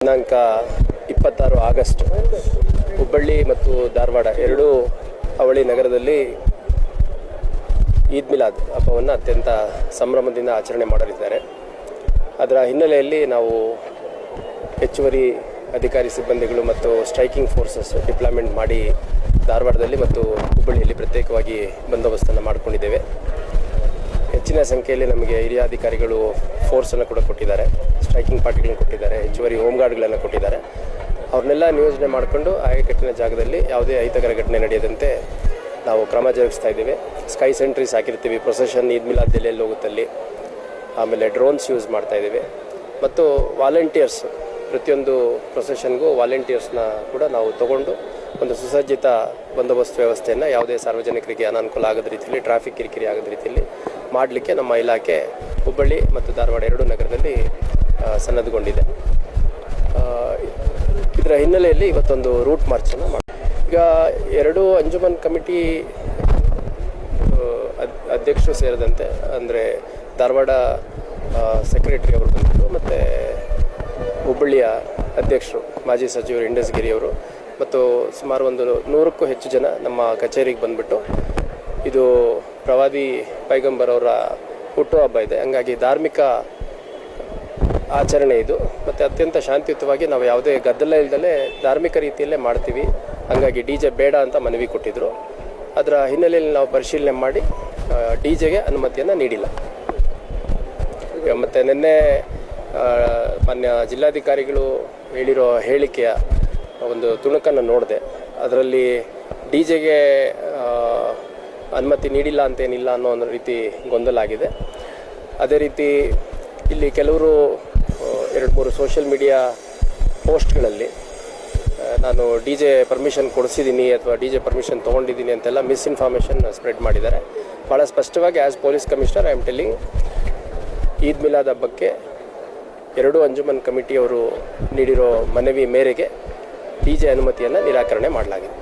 ದಿನಾಂಕ 26 ಆಗಸ್ಟ್ ಹುಬ್ಬಳ್ಳಿ ಮತ್ತು ಧಾರವಾಡ ಎರಡೂ ಅವಳಿ ನಗರದಲ್ಲಿ ಈದ್ ಮಿಲಾದ್ ಹಬ್ಬವನ್ನು ಅತ್ಯಂತ ಸಂಭ್ರಮದಿಂದ ಆಚರಣೆ ಮಾಡಲಿದ್ದಾರೆ. ಅದರ ಹಿನ್ನೆಲೆಯಲ್ಲಿ ನಾವು ಹೆಚ್ಚುವರಿ ಅಧಿಕಾರಿ ಸಿಬ್ಬಂದಿಗಳು ಮತ್ತು ಸ್ಟ್ರೈಕಿಂಗ್ ಫೋರ್ಸಸ್ ಡಿಪ್ಲಾಯ್ಮೆಂಟ್ ಮಾಡಿ ಧಾರವಾಡದಲ್ಲಿ ಮತ್ತು ಹುಬ್ಬಳ್ಳಿಯಲ್ಲಿ ಪ್ರತ್ಯೇಕವಾಗಿ ಬಂದೋಬಸ್ತನ್ನು ಮಾಡಿಕೊಂಡಿದ್ದೇವೆ. ಹೆಚ್ಚಿನ ಸಂಖ್ಯೆಯಲ್ಲಿ ನಮಗೆ ಹಿರಿಯ ಅಧಿಕಾರಿಗಳು ಫೋರ್ಸನ್ನು ಕೂಡ ಕೊಟ್ಟಿದ್ದಾರೆ, ಸ್ಟ್ರೈಕಿಂಗ್ ಪಾರ್ಟಿಗಳನ್ನು ಕೊಟ್ಟಿದ್ದಾರೆ, ಹೆಚ್ಚುವರಿ ಹೋಮ್ ಗಾರ್ಡ್ಗಳನ್ನು ಕೊಟ್ಟಿದ್ದಾರೆ. ಅವ್ರನ್ನೆಲ್ಲ ನಿಯೋಜನೆ ಮಾಡಿಕೊಂಡು ಆಯಕಟ್ಟಿನ ಜಾಗದಲ್ಲಿ ಯಾವುದೇ ಅಹಿತಕರ ಘಟನೆ ನಡೆಯದಂತೆ ನಾವು ಕ್ರಮ ಜರುಗಿಸ್ತಾ ಇದ್ದೀವಿ. ಸ್ಕೈ ಸೆಂಟ್ರೀಸ್ ಹಾಕಿರ್ತೀವಿ, ಪ್ರೊಸೆಷನ್ ಈದ್ ಮಿಲಾದ್ ಎಲ್ಲೆಲ್ಲಿ ಹೋಗುತ್ತಲ್ಲಿ. ಆಮೇಲೆ ಡ್ರೋನ್ಸ್ ಯೂಸ್ ಮಾಡ್ತಾ ಇದ್ದೀವಿ ಮತ್ತು ವಾಲಂಟಿಯರ್ಸ್, ಪ್ರತಿಯೊಂದು ಪ್ರೊಸೆಷನ್ಗೂ ವಾಲಂಟಿಯರ್ಸ್ನ ಕೂಡ ನಾವು ತಗೊಂಡು ಒಂದು ಸುಸಜ್ಜಿತ ಬಂದೋಬಸ್ತ್ ವ್ಯವಸ್ಥೆಯನ್ನು ಯಾವುದೇ ಸಾರ್ವಜನಿಕರಿಗೆ ಅನಾನುಕೂಲ ಆಗದ ರೀತಿಯಲ್ಲಿ, ಟ್ರಾಫಿಕ್ ಕಿರಿಕಿರಿ ಆಗದ ರೀತಿಯಲ್ಲಿ ಮಾಡಲಿಕ್ಕೆ ನಮ್ಮ ಇಲಾಖೆ ಹುಬ್ಬಳ್ಳಿ ಮತ್ತು ಧಾರವಾಡ ಎರಡೂ ನಗರದಲ್ಲಿ ಸನ್ನದ್ಧಗೊಂಡಿದೆ. ಇದರ ಹಿನ್ನೆಲೆಯಲ್ಲಿ ಇವತ್ತೊಂದು ರೂಟ್ ಮಾರ್ಚನ್ನು ಈಗ ಎರಡೂ ಅಂಜುಮನ್ ಕಮಿಟಿ ಅಧ್ಯಕ್ಷರು ಸೇರಿದಂತೆ, ಅಂದರೆ ಧಾರವಾಡ ಸೆಕ್ರೆಟರಿ ಅವರು ಬಂದಿದ್ದರು ಮತ್ತು ಹುಬ್ಬಳ್ಳಿಯ ಅಧ್ಯಕ್ಷರು ಮಾಜಿ ಸಚಿವರು ಇಂಡಸ್ಗಿರಿ ಅವರು ಮತ್ತು ಸುಮಾರು ಒಂದು 100ಕ್ಕೂ ಹೆಚ್ಚು ಜನ ನಮ್ಮ ಕಚೇರಿಗೆ ಬಂದುಬಿಟ್ಟು, ಇದು ಪ್ರವಾದಿ ಪೈಗಂಬರ್ ಅವರ ಹುಟ್ಟುಹಬ್ಬ ಇದೆ, ಹಂಗಾಗಿ ಧಾರ್ಮಿಕ ಆಚರಣೆ ಇದು ಮತ್ತು ಅತ್ಯಂತ ಶಾಂತಿಯುತವಾಗಿ ನಾವು ಯಾವುದೇ ಗದ್ದಲ ಇಲ್ಲದಲೇ ಧಾರ್ಮಿಕ ರೀತಿಯಲ್ಲೇ ಮಾಡ್ತೀವಿ, ಹಾಗಾಗಿ ಡಿ ಜೆ ಬೇಡ ಅಂತ ಮನವಿ ಕೊಟ್ಟಿದ್ದರು. ಅದರ ಹಿನ್ನೆಲೆಯಲ್ಲಿ ನಾವು ಪರಿಶೀಲನೆ ಮಾಡಿ ಡಿ ಜೆಗೆ ಅನುಮತಿಯನ್ನು ನೀಡಿಲ್ಲ. ಮತ್ತು ನಿನ್ನೆ ಮಾನ್ಯ ಜಿಲ್ಲಾಧಿಕಾರಿಗಳು ಹೇಳಿರೋ ಹೇಳಿಕೆಯ ಒಂದು ತುಣುಕನ್ನು ನೋಡಿದೆ. ಅದರಲ್ಲಿ ಡಿ ಜೆಗೆ ಅನುಮತಿ ನೀಡಿಲ್ಲ ಅಂತೇನಿಲ್ಲ ಅನ್ನೋ ಒಂದು ರೀತಿ ಗೊಂದಲ ಆಗಿದೆ. ಅದೇ ರೀತಿ ಇಲ್ಲಿ ಕೆಲವರು 2-3 ಸೋಷಿಯಲ್ ಮೀಡಿಯಾ ಪೋಸ್ಟ್ಗಳಲ್ಲಿ ನಾನು ಡಿ ಜೆ ಪರ್ಮಿಷನ್ ಕೊಡಿಸಿದ್ದೀನಿ ಅಥವಾ ಡಿ ಜೆ ಪರ್ಮಿಷನ್ ತೊಗೊಂಡಿದ್ದೀನಿ ಅಂತೆಲ್ಲ ಮಿಸ್ಇನ್ಫಾರ್ಮೇಷನ್ ಸ್ಪ್ರೆಡ್ ಮಾಡಿದ್ದಾರೆ. ಭಾಳ ಸ್ಪಷ್ಟವಾಗಿ as police commissioner I am telling, Eid Milad ಹಬ್ಬಕ್ಕೆ ಎರಡೂ ಅಂಜುಮನ್ ಕಮಿಟಿಯವರು ನೀಡಿರೋ ಮನವಿ ಮೇರೆಗೆ ಡಿ ಜೆ ಅನುಮತಿಯನ್ನು ನಿರಾಕರಣೆ ಮಾಡಲಾಗಿದೆ.